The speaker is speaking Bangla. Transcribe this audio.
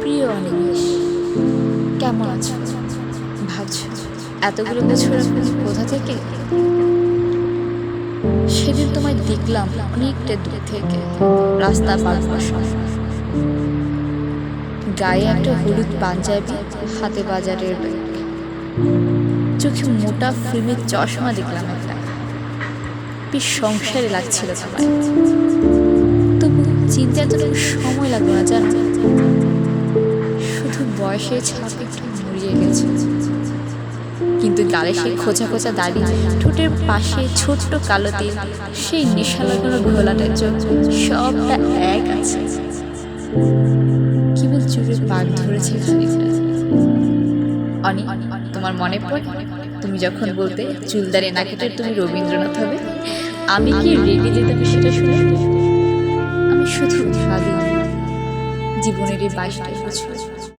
প্রিয় অনিমেষ, কেমন আছো? ভাবছো এতগুলো বছর আমি কোথা থেকে? সেদিন তোমায় দেখলাম অনেকটা দূর থেকে, রাস্তা পার হওয়ার সময়। গায়ে একটা হলুদ পাঞ্জাবি, হাতে বাজারের ব্যাগ, চোখে মোটা ফিল্মের চশমা দেখলাম একটা। বেশ সংসারে লাগছিল তোমায়, তবু চিন্তা এতটুকু সময় লাগলো না জানো। শুধু বয়সের ছাপ একটু মুড়িয়ে গেছে, কিন্তু গালে সেই খোঁচা খোঁচা দাড়ি, ঠোঁটের পাশে ছোট্ট কালো তিল, সেই নেশা লাগানো ঘোলাটার জন্য সবটা এক আছে। কেবল চুলে পাক ধরেছে খানিকটা। অনি, তোমার মনে পড়ে তুমি যখন বলতে চুলদারি না কেটে তুমি রবীন্দ্রনাথ হবে, আমি কি রেগে যেতাম সেটা শুনে। আমি শুধু ভাবি জীবনের এই 22টা বছর